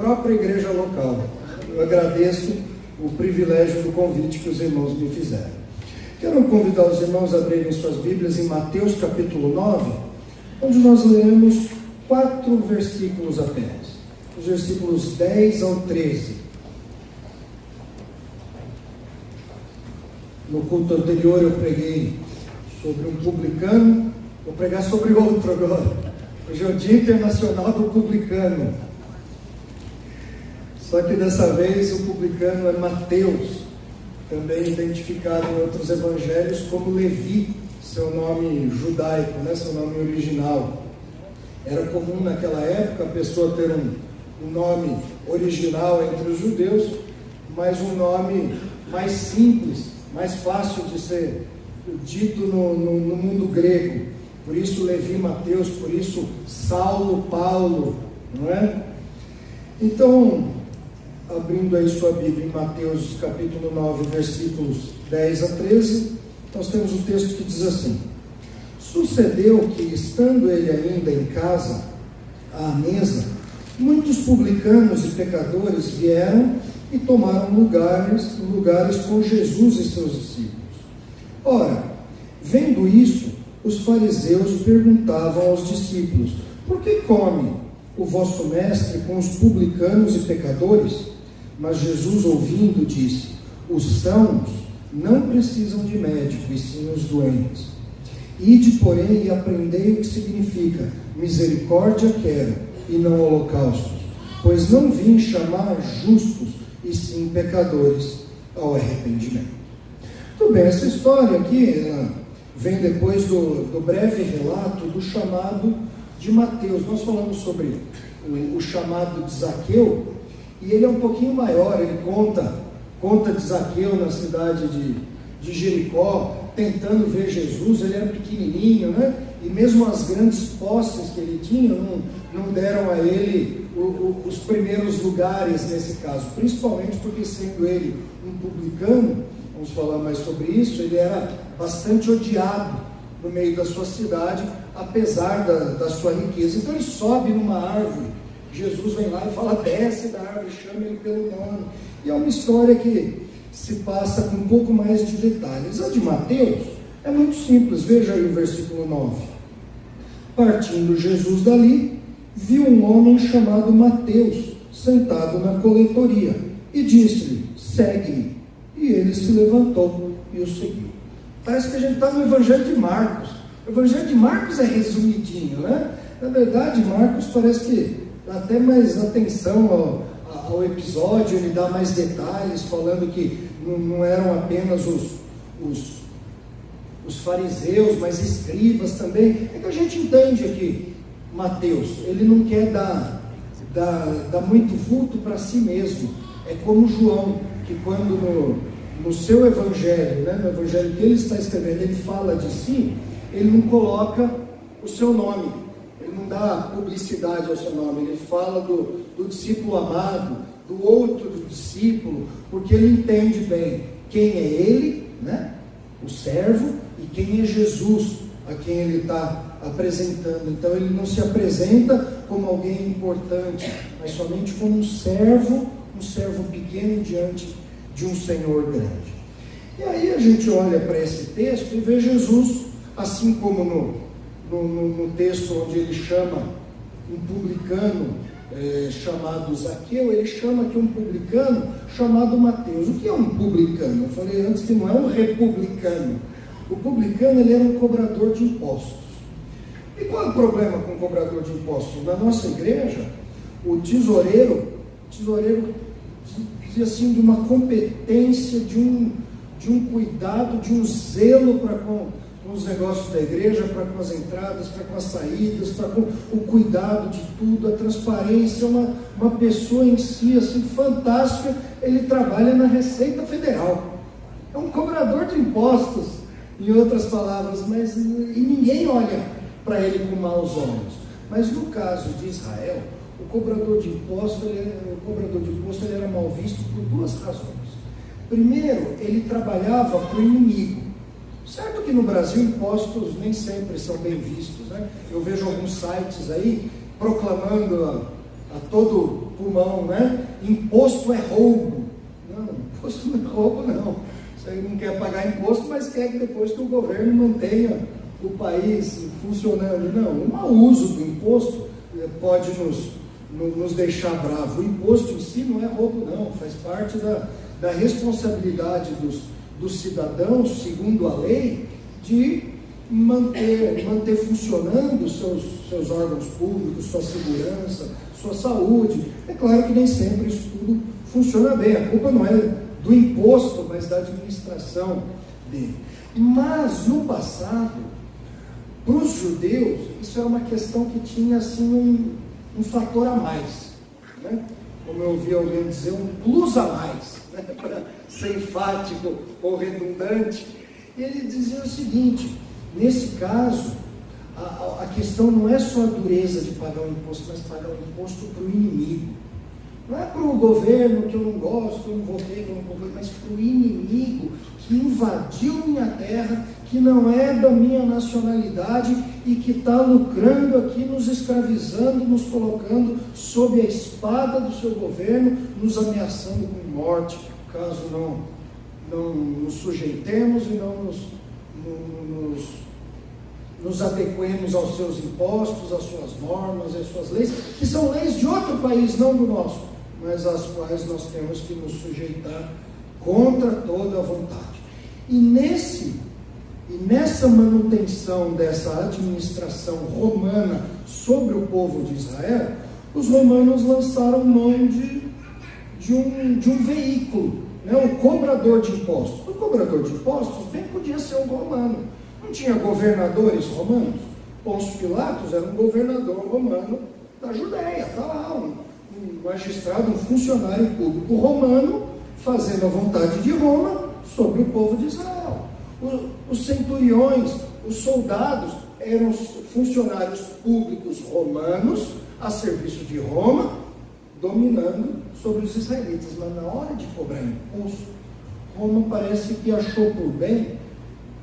própria igreja local. Eu agradeço o privilégio do convite que os irmãos me fizeram. Quero convidar os irmãos a abrirem suas Bíblias em Mateus capítulo 9, onde nós leremos 4 versículos apenas, os versículos 10 ao 13. No culto anterior eu preguei sobre um publicano, vou pregar sobre outro agora. Hoje é o Dia Internacional do Publicano. Só que dessa vez o publicano é Mateus, também identificado em outros evangelhos como Levi, seu nome judaico, seu nome original. Era comum naquela época a pessoa ter um nome original entre os judeus, mas um nome mais simples, mais fácil de ser dito no mundo grego. Por isso Levi, Mateus, por isso Saulo, Paulo, não é? Então, abrindo aí sua Bíblia em Mateus capítulo 9, versículos 10 a 13, nós temos um texto que diz assim: Sucedeu que, estando ele ainda em casa, à mesa, muitos publicanos e pecadores vieram e tomaram lugares com Jesus e seus discípulos. Ora, vendo isso, os fariseus perguntavam aos discípulos: Por que come o vosso mestre com os publicanos e pecadores? Mas Jesus, ouvindo, disse: Os sãos não precisam de médico, e sim os doentes. Ide, porém, e aprendei o que significa: misericórdia quero, e não holocaustos, pois não vim chamar justos, e sim pecadores ao arrependimento. Muito bem, essa história aqui, ela vem depois do breve relato do chamado de Mateus. Nós falamos sobre o chamado de Zaqueu, e ele é um pouquinho maior. Ele conta de Zaqueu na cidade de Jericó, tentando ver Jesus. Ele era pequenininho, e mesmo as grandes posses que ele tinha não deram a ele os primeiros lugares nesse caso, principalmente porque, sendo ele um publicano, vamos falar mais sobre isso, ele era bastante odiado no meio da sua cidade, apesar da sua riqueza. Então ele sobe numa árvore, Jesus vem lá e fala: desce da árvore, chama ele pelo nome. E é uma história que se passa com um pouco mais de detalhes. A de Mateus é muito simples. Veja aí o versículo 9. Partindo Jesus dali, viu um homem chamado Mateus sentado na coletoria e disse-lhe: segue-me. E ele se levantou e o seguiu. Parece que a gente está no Evangelho de Marcos. O Evangelho de Marcos é resumidinho, Na verdade, Marcos parece que dá até mais atenção ao episódio, ele dá mais detalhes, falando que não eram apenas os fariseus, mas escribas também. É que a gente entende aqui, Mateus, ele não quer dar muito vulto para si mesmo. É como João, que quando no seu evangelho, no evangelho que ele está escrevendo, ele fala de si, ele não coloca o seu nome, ele não dá publicidade ao seu nome, ele fala do discípulo amado, do outro discípulo, porque ele entende bem quem é ele, o servo, e quem é Jesus, a quem ele está apresentando. Então ele não se apresenta como alguém importante, mas somente como um servo pequeno diante de um Senhor grande. E aí a gente olha para esse texto e vê Jesus, assim como no texto onde ele chama um publicano chamado Zaqueu, ele chama aqui um publicano chamado Mateus. O que é um publicano? Eu falei antes que não é um republicano. O publicano, ele era um cobrador de impostos. E qual é o problema com o cobrador de impostos? Na nossa igreja, o tesoureiro dizia assim, de uma competência, de um cuidado, de um zelo para com os negócios da igreja, para com as entradas, para com as saídas, para com o cuidado de tudo, a transparência. Uma pessoa em si, assim, fantástica. Ele trabalha na Receita Federal, é um cobrador de impostos, em outras palavras, e ninguém olha para ele com maus olhos. Mas no caso de Israel, o cobrador de imposto ele era mal visto por 2 razões. Primeiro, ele trabalhava para o inimigo. Certo que no Brasil impostos nem sempre são bem vistos, Eu vejo alguns sites aí proclamando a todo pulmão, né? Imposto é roubo. Não, imposto não é roubo, não. Você não quer pagar imposto, mas quer que depois que o governo mantenha o país funcionando. Não, o mau uso do imposto pode nos deixar bravos. O imposto em si não é roubo, não. Faz parte da responsabilidade dos cidadãos, segundo a lei, de manter funcionando seus órgãos públicos, sua segurança, sua saúde. É claro que nem sempre isso tudo funciona bem. A culpa não é do imposto, mas da administração dele. Mas, no passado, para os judeus, isso era uma questão que tinha assim, um fator a mais, né? Como eu ouvi alguém dizer, um plus a mais, né? Para ser enfático ou redundante. E ele dizia o seguinte: nesse caso, a questão não é só a dureza de pagar o imposto, mas pagar o imposto para o inimigo. Não é para o governo que eu não gosto, que eu não votei, que eu não comprei, mas para o inimigo que invadiu minha terra, que não é da minha nacionalidade e que está lucrando aqui, nos escravizando, nos colocando sob a espada do seu governo, nos ameaçando com morte, caso não nos sujeitemos e não nos adequemos aos seus impostos, às suas normas, às suas leis, que são leis de outro país, não do nosso, mas às quais nós temos que nos sujeitar contra toda a vontade. E nessa manutenção dessa administração romana sobre o povo de Israel, os romanos lançaram mão de um veículo, né? O cobrador de impostos. O cobrador de impostos bem podia ser um romano. Não tinha governadores romanos? Pôncio Pilatos era um governador romano da Judéia, está lá, um magistrado, um funcionário público romano, fazendo a vontade de Roma sobre o povo de Israel. Os centuriões, os soldados, eram funcionários públicos romanos, a serviço de Roma, dominando sobre os israelitas. Mas na hora de cobrar imposto, Roma parece que achou por bem,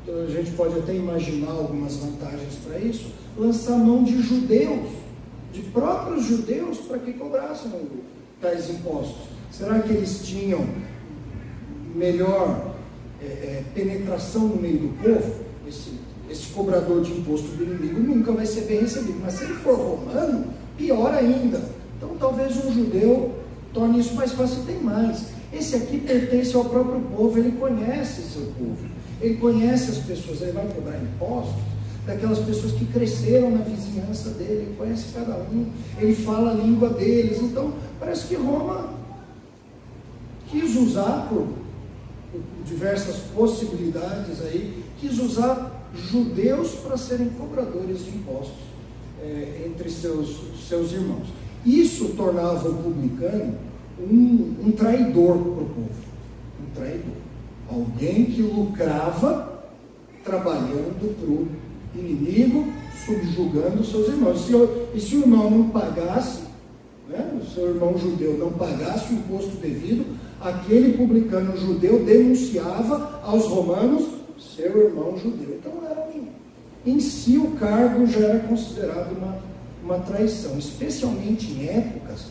a gente pode até imaginar algumas vantagens para isso, lançar mão de judeus, de próprios judeus, para que cobrassem tais impostos. Será que eles tinham melhor penetração no meio do povo? Esse cobrador de imposto do inimigo nunca vai ser bem recebido, mas se ele for romano, pior ainda. Então talvez um judeu torne isso mais fácil. Tem mais, esse aqui pertence ao próprio povo, ele conhece seu povo, ele conhece as pessoas, ele vai cobrar impostos daquelas pessoas que cresceram na vizinhança dele, ele conhece cada um, ele fala a língua deles. Então parece que Roma quis usar, por diversas possibilidades aí, quis usar judeus para serem cobradores de impostos entre seus irmãos. Isso tornava o publicano um traidor para o povo, um traidor, alguém que lucrava trabalhando para o inimigo, subjugando os seus irmãos. E se o irmão não pagasse, né, o seu irmão judeu não pagasse o imposto devido, aquele publicano judeu denunciava aos romanos seu irmão judeu. Então em si o cargo já era considerado uma traição, especialmente em épocas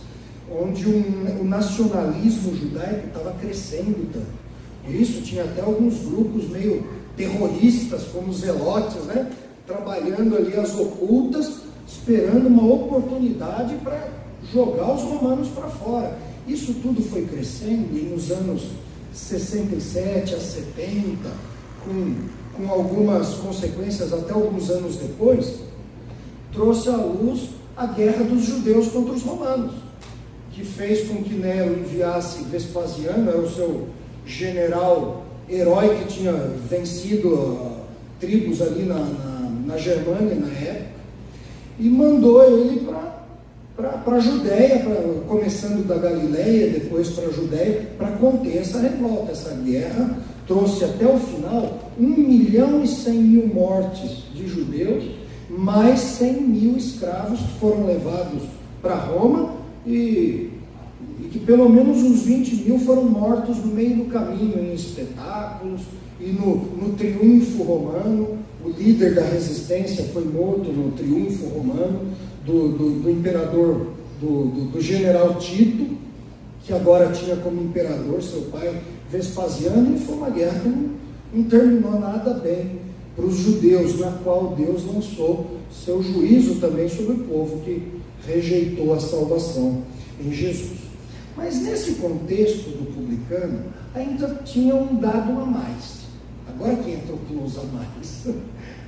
onde o nacionalismo judaico estava crescendo tanto. Por isso tinha até alguns grupos meio terroristas, como os zelotes, né, trabalhando ali às ocultas, esperando uma oportunidade para jogar os romanos para fora. Isso tudo foi crescendo e nos anos 67 a 70, com algumas consequências até alguns anos depois, trouxe à luz a guerra dos judeus contra os romanos, que fez com que Nero enviasse Vespasiano, era o seu general herói que tinha vencido tribos ali na Germânia na época, e mandou ele para a Judéia, começando da Galileia, depois para a Judéia, para conter essa revolta. Essa guerra trouxe até o final 1.100.000 mortes de judeus, mais 100.000 escravos que foram levados para Roma, e que pelo menos uns 20.000 foram mortos no meio do caminho, em espetáculos e no triunfo romano. O líder da resistência foi morto no triunfo romano do imperador do general Tito, que agora tinha como imperador seu pai Vespasiano, e foi uma guerra que não terminou nada bem para os judeus, na qual Deus lançou seu juízo também sobre o povo que rejeitou a salvação em Jesus. Mas nesse contexto do publicano, ainda tinha um dado a mais. Agora que entra o plus a mais,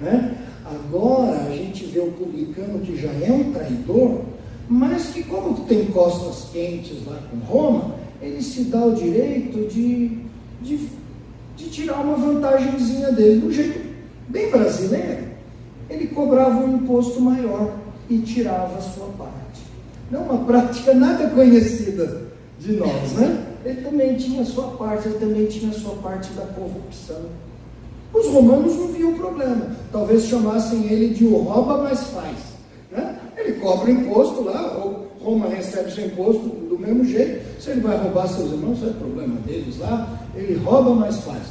né? Agora a gente vê o publicano que já é um traidor, mas que, como tem costas quentes lá com Roma, ele se dá o direito de tirar uma vantagenzinha dele, do jeito bem brasileiro. Ele cobrava um imposto maior e tirava a sua parte. Não uma prática nada conhecida de nós, né? Ele também tinha a sua parte, ele também tinha a sua parte da corrupção. Os romanos não viam problema, talvez chamassem ele de o rouba, mas faz, né? Ele cobra imposto lá, Roma recebe seu imposto do mesmo jeito. Se ele vai roubar seus irmãos, é problema deles lá, ele rouba, mas faz.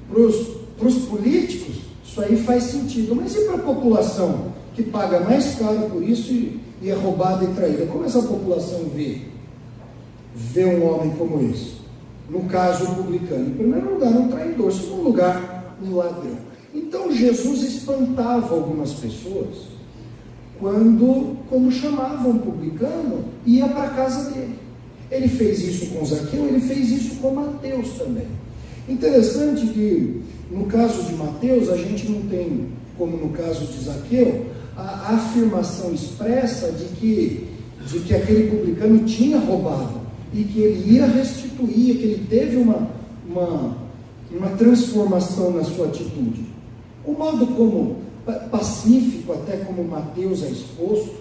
Para os políticos, isso aí faz sentido, mas e para a população que paga mais caro por isso e é roubada e traída? Como essa população vê um homem como esse? No caso, o publicano, em primeiro lugar, um traidor, em segundo lugar, um ladrão. Então, Jesus espantava algumas pessoas quando chamavam um publicano e ia para a casa dele. Ele fez isso com Zaqueu, ele fez isso com Mateus também. Interessante que, no caso de Mateus, a gente não tem, como no caso de Zaqueu, a afirmação expressa de que aquele publicano tinha roubado e que ele ia restituir, que ele teve uma transformação na sua atitude. O modo como pacífico, até como Mateus é exposto,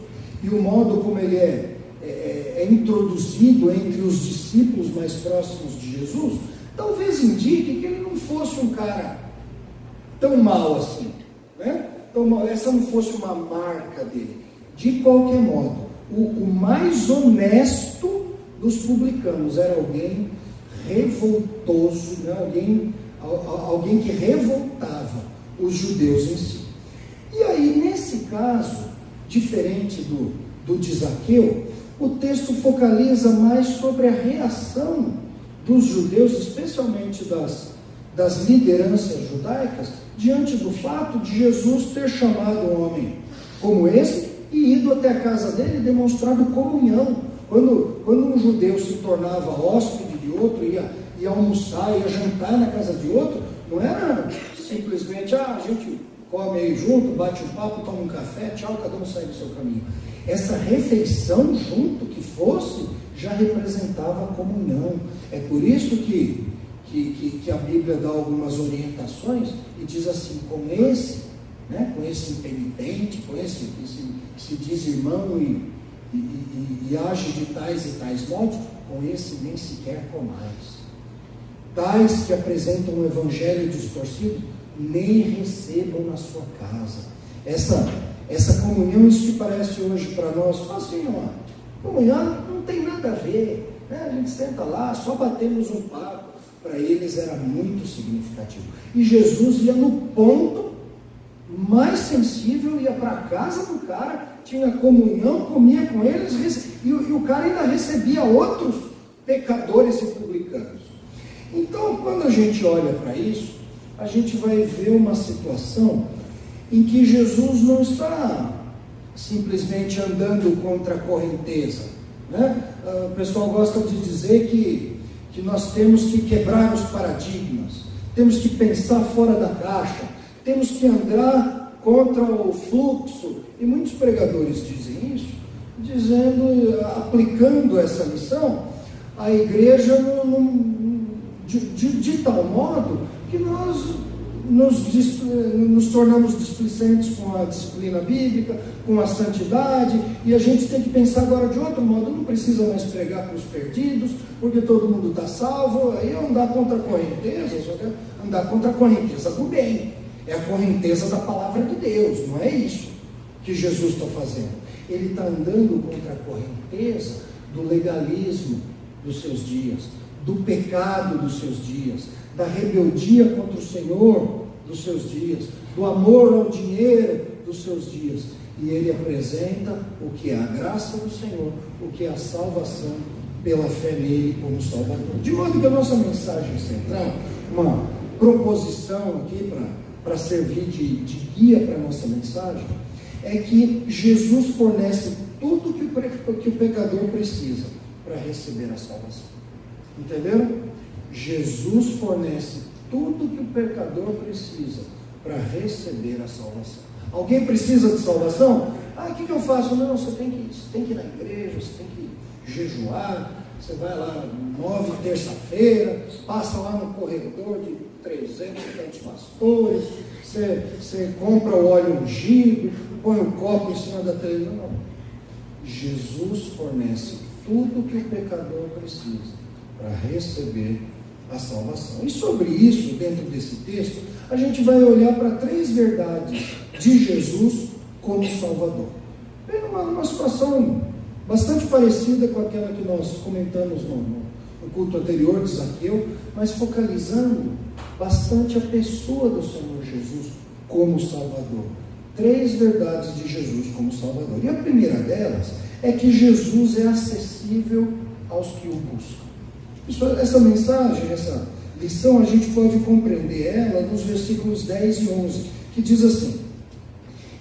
e o modo como ele é introduzido entre os discípulos mais próximos de Jesus, talvez indique que ele não fosse um cara tão mau assim, né? Então, essa não fosse uma marca dele. De qualquer modo, o mais honesto dos publicanos era alguém revoltoso, né? alguém que revoltava os judeus em si. E aí, nesse caso, diferente do de Zaqueu, o texto focaliza mais sobre a reação dos judeus, especialmente das lideranças judaicas, diante do fato de Jesus ter chamado um homem como esse e ido até a casa dele e demonstrado comunhão. Quando um judeu se tornava hóspede de outro, ia almoçar, ia jantar na casa de outro, não era simplesmente, a gente come aí junto, bate um papo, toma um café, tchau, cada um sai do seu caminho. Essa refeição junto que fosse, já representava a comunhão. É por isso que a Bíblia dá algumas orientações e diz assim, com esse impenitente, com esse que se diz irmão e age de tais e tais modos, com esse nem sequer comais. Tais que apresentam um evangelho distorcido, nem recebam na sua casa. Essa comunhão, isso que parece hoje para nós, assim, comunhão não tem nada a ver, né? A gente senta lá, só batemos um papo. Para eles era muito significativo. E Jesus ia no ponto mais sensível, ia para a casa do cara, tinha comunhão, comia com eles, e o cara ainda recebia outros pecadores e publicanos. Então, quando a gente olha para isso, a gente vai ver uma situação em que Jesus não está simplesmente andando contra a correnteza, né? O pessoal gosta de dizer que nós temos que quebrar os paradigmas, temos que pensar fora da caixa, temos que andar contra o fluxo, e muitos pregadores dizem isso, aplicando essa lição à igreja de tal modo que nós nos tornamos displicentes com a disciplina bíblica, com a santidade, e a gente tem que pensar agora de outro modo, não precisa mais pregar para os perdidos, porque todo mundo está salvo, aí é andar contra a correnteza, só que andar contra a correnteza do bem, é a correnteza da palavra de Deus, não é isso que Jesus está fazendo. Ele está andando contra a correnteza do legalismo dos seus dias, do pecado dos seus dias, da rebeldia contra o Senhor dos seus dias, do amor ao dinheiro dos seus dias. E ele apresenta o que é a graça do Senhor, o que é a salvação pela fé nele como Salvador. De modo que a nossa mensagem central, uma proposição aqui para servir de guia para a nossa mensagem, é que Jesus fornece tudo que o pecador precisa para receber a salvação. Entenderam? Jesus fornece tudo que o pecador precisa para receber a salvação. Alguém precisa de salvação? O que eu faço? Não, você tem que ir na igreja, você tem que jejuar, você vai lá 9 terça-feira, passa lá no corredor de 300 pastores, você compra o óleo ungido, põe o copo em cima da televisão. Não. Jesus fornece tudo que o pecador precisa para receber a salvação. E sobre isso, dentro desse texto, a gente vai olhar para 3 verdades de Jesus como Salvador. É uma situação bastante parecida com aquela que nós comentamos no culto anterior de Zaqueu, mas focalizando bastante a pessoa do Senhor Jesus como Salvador. 3 verdades de Jesus como Salvador. E a primeira delas é que Jesus é acessível aos que o buscam. Essa mensagem, essa lição, a gente pode compreender ela nos versículos 10 e 11, que diz assim: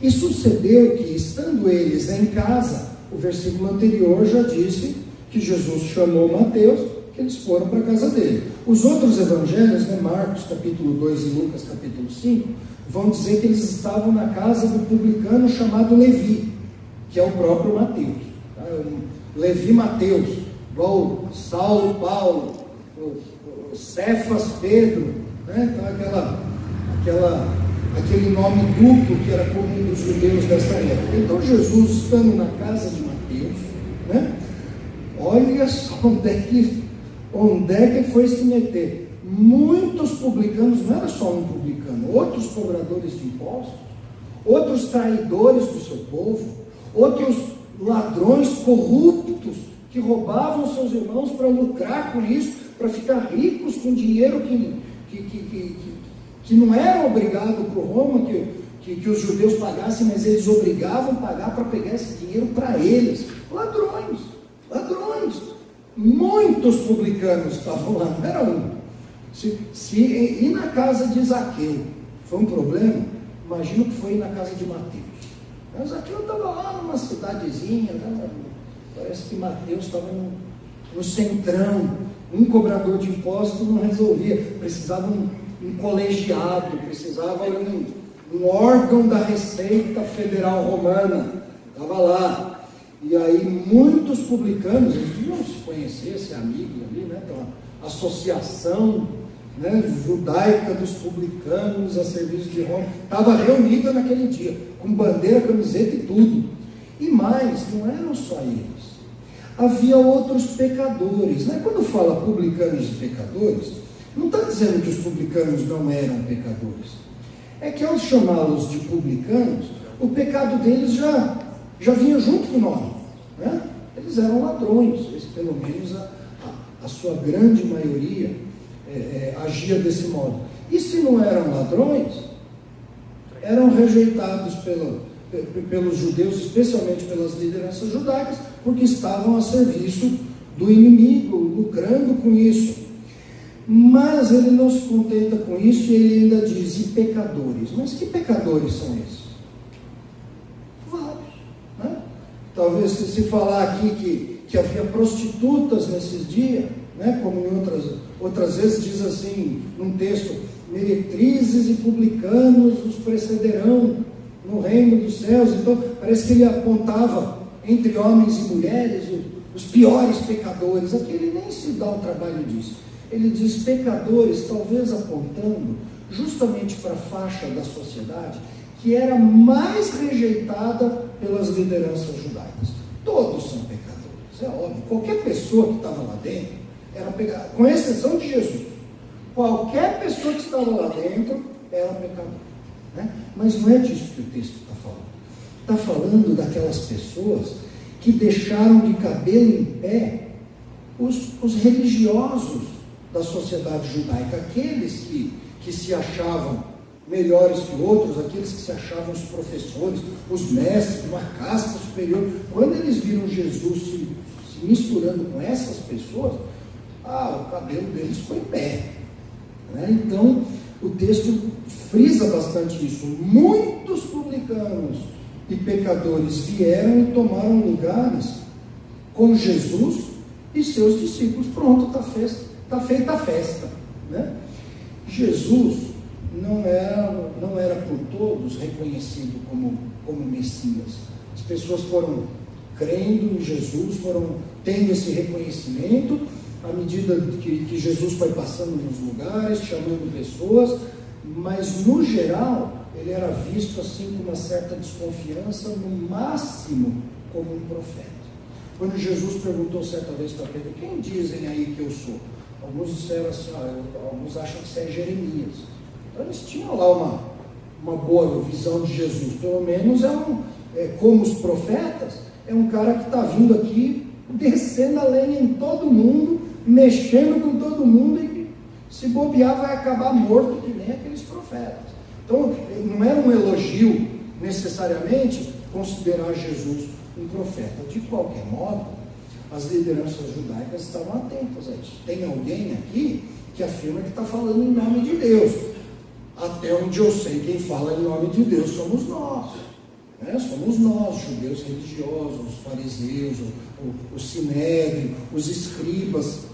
e sucedeu que, estando eles em casa, o versículo anterior já disse que Jesus chamou Mateus, que eles foram para a casa dele. Os outros evangelhos, Marcos capítulo 2 e Lucas capítulo 5, vão dizer que eles estavam na casa do publicano chamado Levi, que é o próprio Mateus. Tá? Levi Mateus, igual Saulo, Paulo, o Cefas, Pedro, né? Então aquele nome duplo que era comum dos judeus dessa época. Então Jesus, estando na casa de Mateus, né? Olha só onde é que foi se meter. Muitos publicanos, não era só um publicano, outros cobradores de impostos, outros traidores do seu povo, outros ladrões corruptos que roubavam seus irmãos para lucrar com isso, para ficar ricos com dinheiro que não era obrigado por Roma, que os judeus pagassem, mas eles obrigavam a pagar para pegar esse dinheiro para eles. Ladrões. Muitos publicanos estavam lá, não era um. E na casa de Zaqueu foi um problema, imagino que foi na casa de Mateus. Zaqueu estava lá numa cidadezinha, né? Parece que Mateus estava no centrão. Um cobrador de impostos não resolvia, precisava um colegiado, precisava um órgão da Receita Federal Romana, estava lá. E aí muitos publicanos, eles deviam se conhecer, ser amigos ali, né? Então, a associação, né, judaica dos publicanos a serviço de Roma, estava reunida naquele dia, com bandeira, camiseta e tudo. E mais, não eram só eles. Havia outros pecadores, né? Quando fala publicanos e pecadores, não está dizendo que os publicanos não eram pecadores. É que ao chamá-los de publicanos, o pecado deles já vinha junto com o nome, né? Eles eram ladrões, pelo menos a sua grande maioria agia desse modo. E se não eram ladrões, eram rejeitados pelos judeus, especialmente pelas lideranças judaicas, porque estavam a serviço do inimigo, lucrando com isso. Mas ele não se contenta com isso e ele ainda diz: e pecadores. Mas que pecadores são esses? Vários, né? Talvez se falar aqui que havia prostitutas nesses dias, né? Como em outras vezes diz assim num texto: meretrizes e publicanos os precederão no reino dos céus. Então parece que ele apontava entre homens e mulheres os piores pecadores. Aqui ele nem se dá o trabalho disso. Ele diz pecadores, talvez apontando justamente para a faixa da sociedade que era mais rejeitada pelas lideranças judaicas. Todos são pecadores, é óbvio. Qualquer pessoa que estava lá dentro era pecador, com exceção de Jesus. Qualquer pessoa que estava lá dentro era pecador, né? Mas não é disso que o texto está falando. Está falando daquelas pessoas que deixaram de cabelo em pé os religiosos da sociedade judaica, aqueles que se achavam melhores que outros, aqueles que se achavam os professores, os mestres, uma casta superior. Quando eles viram Jesus se misturando com essas pessoas, o cabelo deles foi em pé. Né? Então, o texto frisa bastante isso. Muitos publicanos e pecadores vieram e tomaram lugares com Jesus e seus discípulos. Pronto, está feita a festa. Né? Jesus não era por todos reconhecido como Messias. As pessoas foram crendo em Jesus, foram tendo esse reconhecimento à medida que Jesus foi passando nos lugares, chamando pessoas, mas no geral ele era visto assim com uma certa desconfiança, no máximo como um profeta. Quando Jesus perguntou certa vez para Pedro: quem dizem aí que eu sou? Alguns disseram assim: alguns acham que você é Jeremias. Então eles tinham lá uma boa visão de Jesus. Pelo menos como os profetas, é um cara que está vindo aqui descendo a lenha em todo mundo, mexendo com todo mundo, e se bobear vai acabar morto que nem aqueles profetas. Então não era um elogio necessariamente considerar Jesus um profeta. De qualquer modo, as lideranças judaicas estavam atentas a isso. Tem alguém aqui que afirma que está falando em nome de Deus. Até onde eu sei, quem fala em nome de Deus somos nós. Né? Somos nós, judeus religiosos, os fariseus, o sinédrio, os escribas,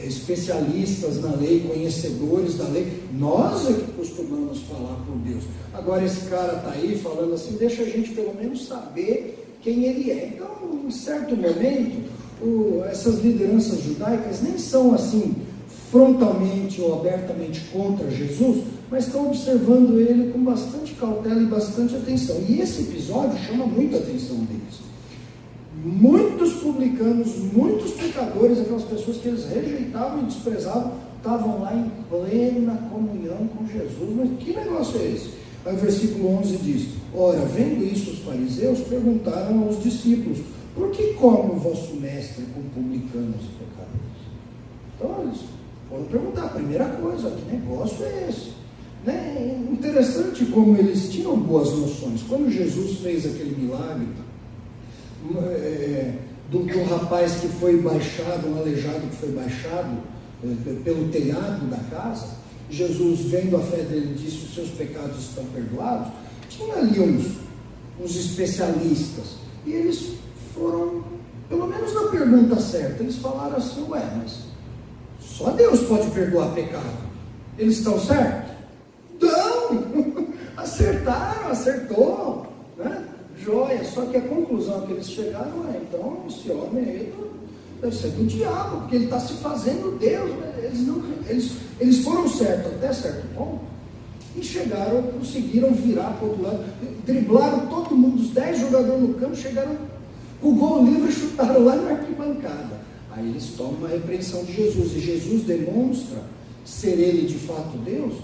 especialistas na lei, conhecedores da lei. Nós é que costumamos falar por Deus. Agora esse cara está aí falando assim: deixa a gente pelo menos saber quem ele é. Então, em certo momento, essas lideranças judaicas nem são assim frontalmente ou abertamente contra Jesus, mas estão observando ele com bastante cautela e bastante atenção. E esse episódio chama muita atenção deles. Muitos publicanos, muitos pecadores, aquelas pessoas que eles rejeitavam e desprezavam, estavam lá em plena comunhão com Jesus. Mas que negócio é esse? Aí o versículo 11 diz: ora, vendo isso, os fariseus perguntaram aos discípulos: por que come o vosso mestre com publicanos e pecadores? Então eles foram perguntar a primeira coisa: que negócio é esse? Né? Interessante como eles tinham boas noções. Quando Jesus fez aquele milagre do rapaz que foi baixado, um aleijado que foi baixado pelo telhado da casa, Jesus, vendo a fé dele, disse: os seus pecados estão perdoados. Tinha ali uns especialistas, e eles foram, pelo menos na pergunta certa, eles falaram assim: mas só Deus pode perdoar pecado. Eles estão certos? Não! Acertou, né? Joia. Só que a conclusão que eles chegaram é: então esse homem aí deve ser do diabo, porque ele está se fazendo Deus. Eles foram certos até certo ponto, e conseguiram virar para o outro lado, driblaram todo mundo, os 10 jogadores no campo, chegaram com o gol livre e chutaram lá na arquibancada. Aí eles tomam uma repreensão de Jesus, e Jesus demonstra ser ele de fato Deus,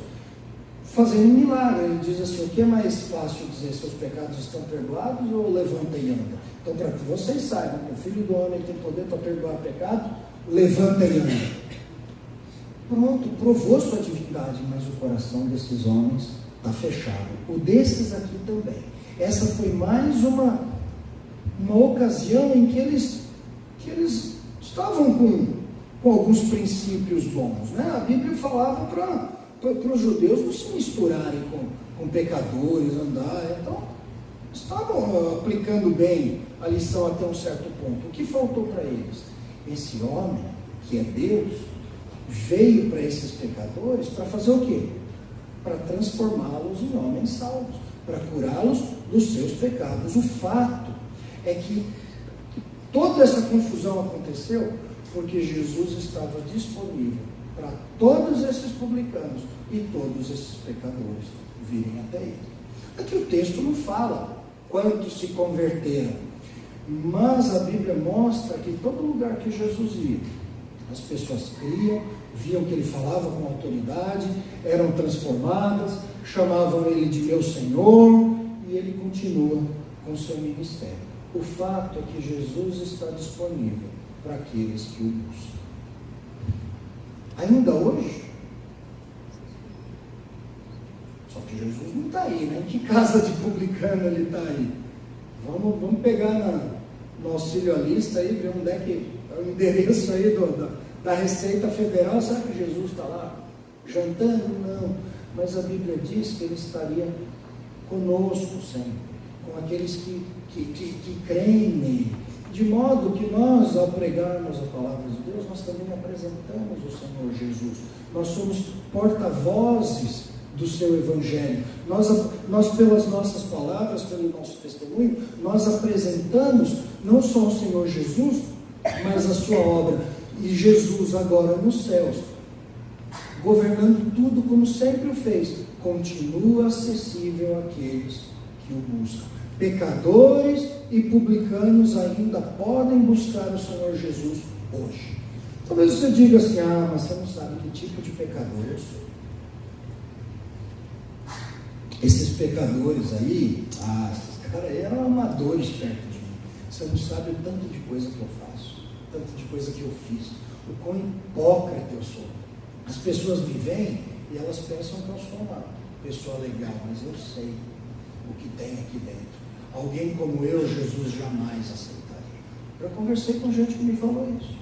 fazendo um milagre. Ele diz assim: o que é mais fácil dizer, seus pecados estão perdoados, ou levanta e anda? Então, para que vocês saibam que o Filho do Homem tem poder para perdoar pecado, levanta e anda. Pronto, provou sua divindade, mas o coração desses homens está fechado. O desses aqui também. Essa foi mais uma ocasião em que eles estavam com alguns princípios bons. Né? A Bíblia falava para os judeus não se misturarem com pecadores, andar. Então, estavam aplicando bem a lição até um certo ponto. O que faltou para eles? Esse homem, que é Deus, veio para esses pecadores para fazer o quê? Para transformá-los em homens salvos, para curá-los dos seus pecados. O fato é que toda essa confusão aconteceu porque Jesus estava disponível para todos esses publicanos e todos esses pecadores virem até ele. Aqui o texto não fala quantos se converteram, mas a Bíblia mostra que em todo lugar que Jesus ia, as pessoas criam, viam que ele falava com autoridade, eram transformadas, chamavam ele de meu Senhor, e ele continua com seu ministério. O fato é que Jesus está disponível para aqueles que o buscam. Ainda hoje, só que Jesus está aí, né? Em que casa de publicano ele está aí? Vamos pegar no auxílio à lista aí, ver onde é que é o endereço aí da Receita Federal. Será que Jesus está lá jantando? Não, mas a Bíblia diz que ele estaria conosco sempre, com aqueles que creem nele, de modo que nós, ao pregarmos a palavra de Deus, nós também apresentamos o Senhor Jesus. Nós somos porta-vozes do seu Evangelho. Nós, pelas nossas palavras, pelo nosso testemunho, nós apresentamos não só o Senhor Jesus, mas a sua obra. E Jesus agora nos céus, governando tudo como sempre o fez, continua acessível àqueles que o buscam. Pecadores e publicanos ainda podem buscar o Senhor Jesus hoje. Talvez você diga assim: ah, mas você não sabe que tipo de pecador eu sou. Esses pecadores aí, esses caras aí eram amadores perto de mim. Você não sabe o tanto de coisa que eu faço, o tanto de coisa que eu fiz, o quão hipócrita eu sou. As pessoas me veem e elas pensam que eu sou uma pessoa legal, mas eu sei o que tem aqui dentro. Alguém como eu, Jesus jamais aceitaria. Eu conversei com gente que me falou isso.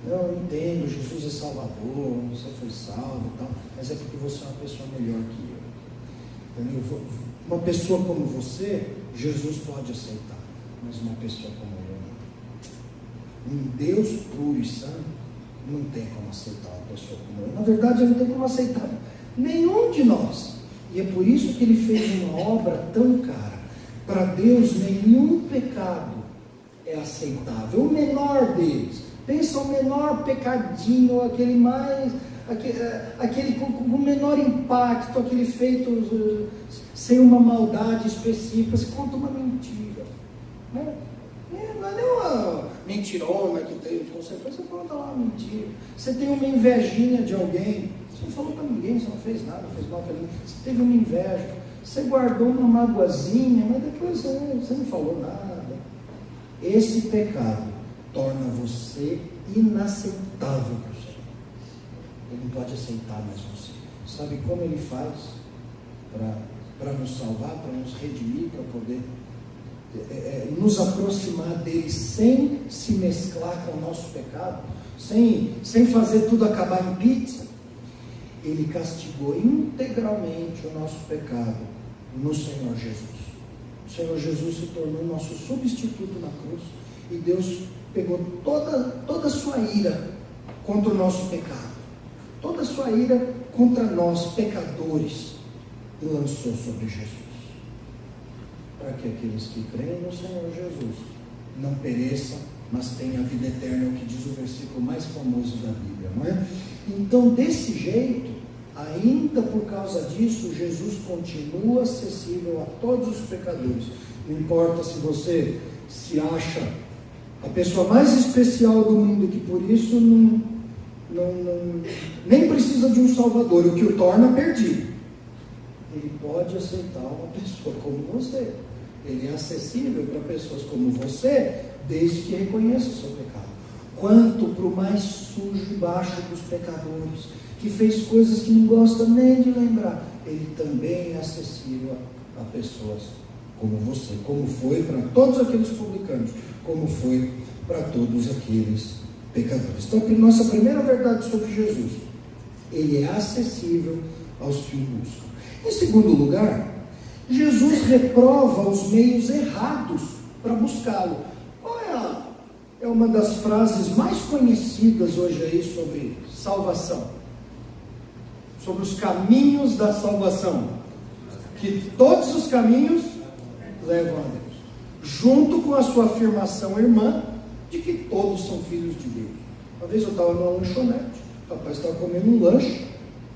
Eu entendo, Jesus é Salvador, você foi salvo e tal, mas é porque você é uma pessoa melhor que eu. Entendeu? Uma pessoa como você, Jesus pode aceitar, mas uma pessoa como eu não. Um Deus puro e santo não tem como aceitar uma pessoa como eu. Na verdade, ele não tem como aceitar nenhum de nós. E é por isso que ele fez uma obra tão cara. Para Deus, nenhum pecado é aceitável. O menor deles. Pensa o menor pecadinho, aquele com o menor impacto, aquele feito sem uma maldade específica. Você conta uma mentira, né? Não é nem uma mentirona que tem consequência, você conta lá uma mentira. Você tem uma invejinha de alguém, você não falou para ninguém, você não fez nada, não fez mal para ninguém, você teve uma inveja, você guardou uma magoazinha, mas depois você não falou nada. Esse pecado torna você inaceitável para o Senhor. Ele não pode aceitar mais você. Sabe como ele faz para nos salvar, para nos redimir, para poder nos aproximar dele sem se mesclar com o nosso pecado, sem fazer tudo acabar em pizza? Ele castigou integralmente o nosso pecado no Senhor Jesus. O Senhor Jesus se tornou nosso substituto na cruz, e Deus pegou toda a sua ira contra o nosso pecado, toda a sua ira contra nós, pecadores, e lançou sobre Jesus, para que aqueles que creem no Senhor Jesus não pereçam, mas tenham a vida eterna, é o que diz o versículo mais famoso da Bíblia, não é? Então, desse jeito, ainda por causa disso, Jesus continua acessível a todos os pecadores. Não importa se você se acha a pessoa mais especial do mundo, que por isso nem precisa de um Salvador, o que o torna perdido. Ele pode aceitar uma pessoa como você. Ele é acessível para pessoas como você, desde que reconheça o seu pecado. Quanto para o mais sujo e baixo dos pecadores, que fez coisas que não gosta nem de lembrar, ele também é acessível a pessoas como você, como foi para todos aqueles publicanos, como foi para todos aqueles pecadores. Então, a nossa primeira verdade sobre Jesus: ele é acessível aos que o buscam. Em segundo lugar, Jesus reprova os meios errados para buscá-lo. Qual é uma das frases mais conhecidas hoje aí sobre salvação? Sobre os caminhos da salvação. Que todos os caminhos levam a Deus. Junto com a sua afirmação irmã de que todos são filhos de Deus. Uma vez eu estava numa lanchonete, o rapaz estava comendo um lanche,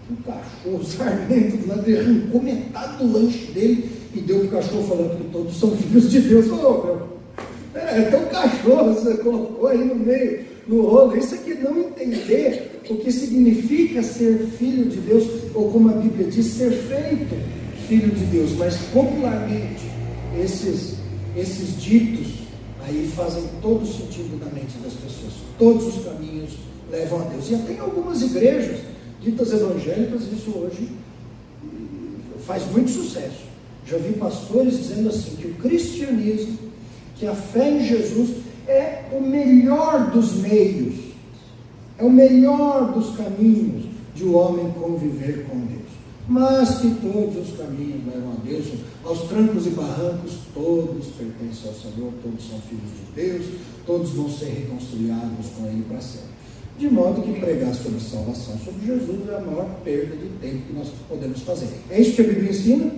um cachorro sarmento do lado dele arrancou metade do lanche dele e deu para o cachorro, falando que todos são filhos de Deus. Falou: meu, até um cachorro você colocou aí no meio, no rolo. Isso aqui não entender o que significa ser filho de Deus, ou como a Bíblia diz, ser feito filho de Deus. Mas popularmente esses ditos aí fazem todo sentido na mente das pessoas. Todos os caminhos levam a Deus. E até em algumas igrejas ditas evangélicas, isso hoje faz muito sucesso. Já vi pastores dizendo assim, que o cristianismo, que a fé em Jesus é o melhor dos meios, é o melhor dos caminhos de o homem conviver com Deus. Mas que todos os caminhos levam a Deus, aos trancos e barrancos, todos pertencem ao Senhor, todos são filhos de Deus, todos vão ser reconciliados com Ele para sempre. De modo que pregar sobre salvação, sobre Jesus, é a maior perda de tempo que nós podemos fazer. É isso que a Bíblia ensina?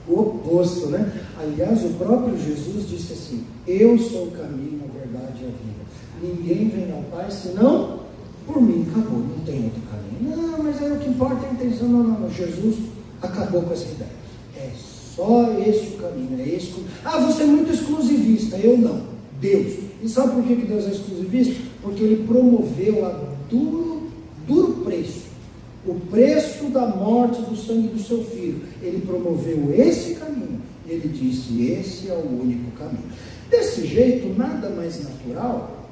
O oposto, né? Aliás, o próprio Jesus disse assim, eu sou o caminho, a verdade e a vida. Ninguém vem ao Pai senão por mim. Acabou, não tem outro caminho. Não, mas aí o que importa é a intenção. Não. Jesus acabou com essa ideia. É só esse o caminho, é esse o caminho. Ah, você é muito exclusivista. Eu não. Deus. E sabe por que Deus é exclusivista? Porque Ele promoveu a duro preço. O preço da morte do sangue do seu filho. Ele promoveu esse caminho. E Ele disse, esse é o único caminho. Desse jeito, nada mais natural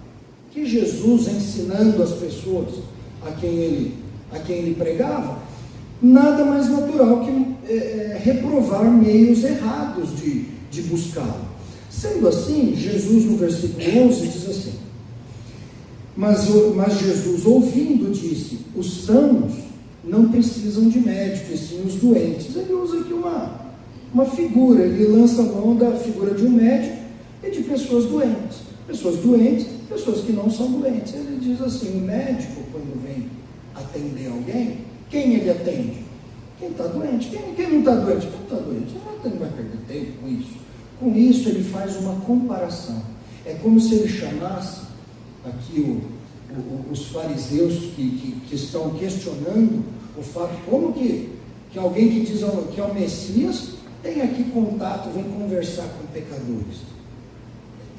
que Jesus ensinando as pessoas a quem ele pregava, nada mais natural que reprovar meios errados de buscá-lo. Sendo assim, Jesus no versículo 11 diz assim, mas Jesus ouvindo disse, os sãos não precisam de médico, e sim os doentes. Ele usa aqui uma figura, ele lança a mão da figura de um médico e de pessoas doentes, pessoas que não são doentes. Ele diz assim, o médico, quando vem atender alguém, quem ele atende? Quem está doente. Quem não está doente? Quem está doente? Não vai perder tempo com isso. Com isso, ele faz uma comparação. É como se ele chamasse aqui os fariseus que estão questionando o fato, como que alguém que diz que é o Messias tem aqui contato, vem conversar com pecadores.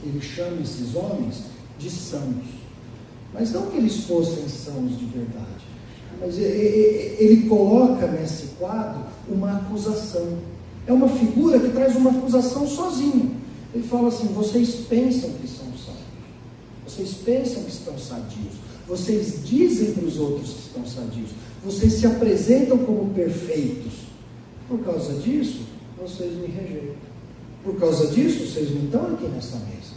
Ele chama esses homens de sãos, mas não que eles fossem sãos de verdade, mas ele coloca nesse quadro uma acusação. É uma figura que traz uma acusação sozinho. Ele fala assim, vocês pensam que são sãos, vocês pensam que estão sadios, vocês dizem para os outros que estão sadios, vocês se apresentam como perfeitos. Por causa disso, vocês me rejeitam. Por causa disso, vocês não estão aqui nessa mesa.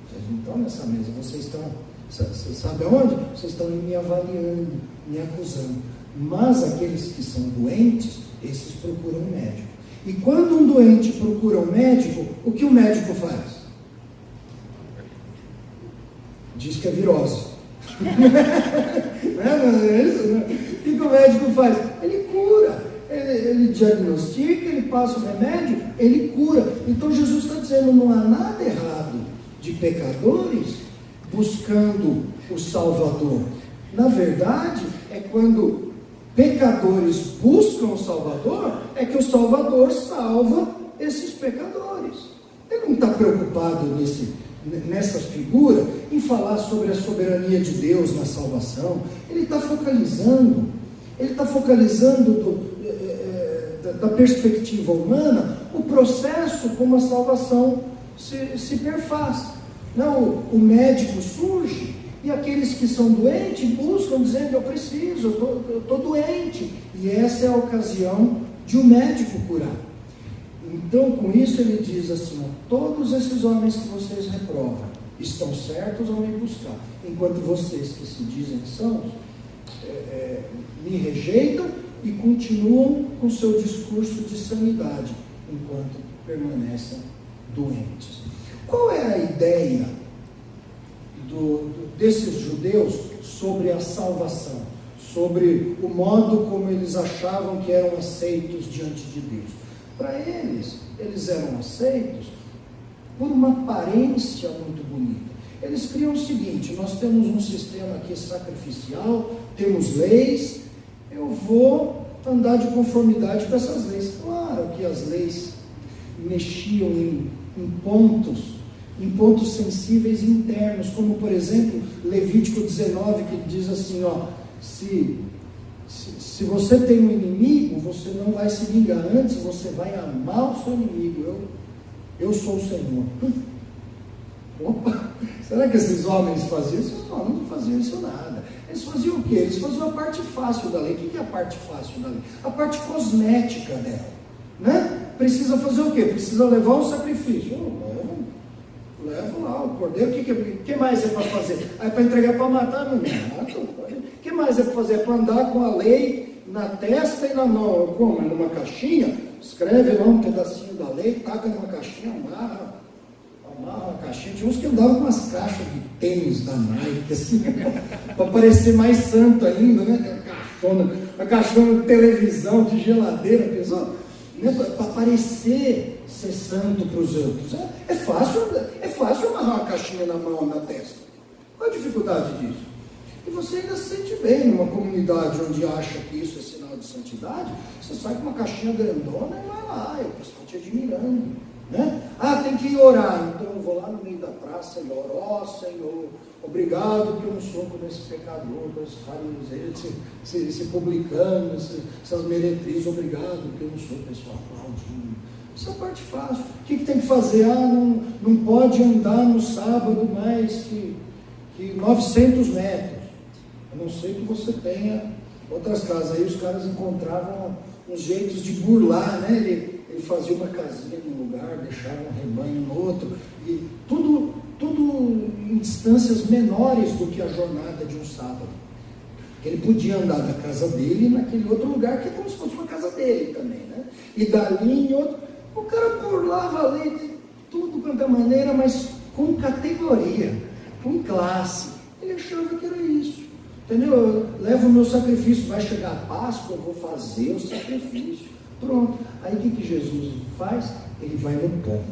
Vocês não estão nessa mesa, vocês estão, sabe aonde? Vocês estão me avaliando, me acusando. Mas aqueles que são doentes, esses procuram um médico. E quando um doente procura um médico, o que o médico faz? Diz que é virose. Não é isso? Não. O que o médico faz? Ele cura. Ele diagnostica, ele passa o remédio, ele cura. Então Jesus está dizendo, não há nada errado de pecadores buscando o Salvador. Na verdade, é quando pecadores buscam o Salvador, é que o Salvador salva esses pecadores. Ele não está preocupado nessa figura em falar sobre a soberania de Deus na salvação. Ele está focalizando da perspectiva humana o processo como a salvação se perfaz. Não, o médico surge e aqueles que são doentes buscam dizendo, eu preciso, eu estou doente. E essa é a ocasião de o médico curar. Então, com isso ele diz assim, todos esses homens que vocês reprovam estão certos ao me buscar, enquanto vocês que se dizem sãos me rejeitam e continuam com seu discurso de sanidade, enquanto permanecem doentes. Qual era a ideia desses judeus sobre a salvação, sobre o modo como eles achavam que eram aceitos diante de Deus? Para eles eram aceitos por uma aparência muito bonita. Eles criam o seguinte, nós temos um sistema aqui sacrificial, temos leis, eu vou andar de conformidade com essas leis. Claro que as leis mexiam em pontos sensíveis internos, como por exemplo, Levítico 19, que diz assim, se você tem um inimigo, você não vai se vingar, antes você vai amar o seu inimigo, eu sou o Senhor. Opa, será que esses homens faziam isso? Não faziam isso nada. Eles faziam o quê? Eles faziam a parte fácil da lei. O que é a parte fácil da lei? A parte cosmética dela, né? Precisa fazer o quê? Precisa levar um sacrifício. Levo lá o cordeiro. O que mais é para fazer? É para entregar para matar? Não mato. O que mais é para fazer? É para andar com a lei na testa e na mão. Como? É numa caixinha? Escreve lá um pedacinho da lei, taca numa caixinha, amarra a caixinha. Tinha uns que andavam com umas caixas de tênis da Nike, assim, para parecer mais santo ainda, né? A caixona de televisão, de geladeira, pessoal, né? Para parecer ser santo para os outros. É fácil amarrar uma caixinha na mão, na testa. Qual a dificuldade disso? E você ainda se sente bem numa comunidade onde acha que isso é sinal de santidade. Você sai com uma caixinha grandona e vai lá, e o pessoal te admirando, né? Tem que orar, então eu vou lá no meio da praça e oro. Ó Senhor, obrigado que eu não sou como esse pecador, esse fariseu, esse publicano, essas meretrizes, obrigado que eu não sou pessoal aplaudindo. Isso é a parte fácil. O que tem que fazer? Não pode andar no sábado mais que 900 metros. A não ser que você tenha outras casas. Aí os caras encontravam uns jeitos de burlar, né? Ele fazia uma casinha num lugar, deixava um rebanho no outro, e tudo em distâncias menores do que a jornada de um sábado. Ele podia andar da casa dele naquele outro lugar, que é como se fosse uma casa dele também, né? E dali em outro, o cara burlava a lei de tudo quanto é maneira, mas com categoria, com classe. Ele achava que era isso. Entendeu? Eu levo o meu sacrifício, vai chegar a Páscoa, eu vou fazer o sacrifício. Pronto. Aí o que Jesus faz? Ele vai no ponto.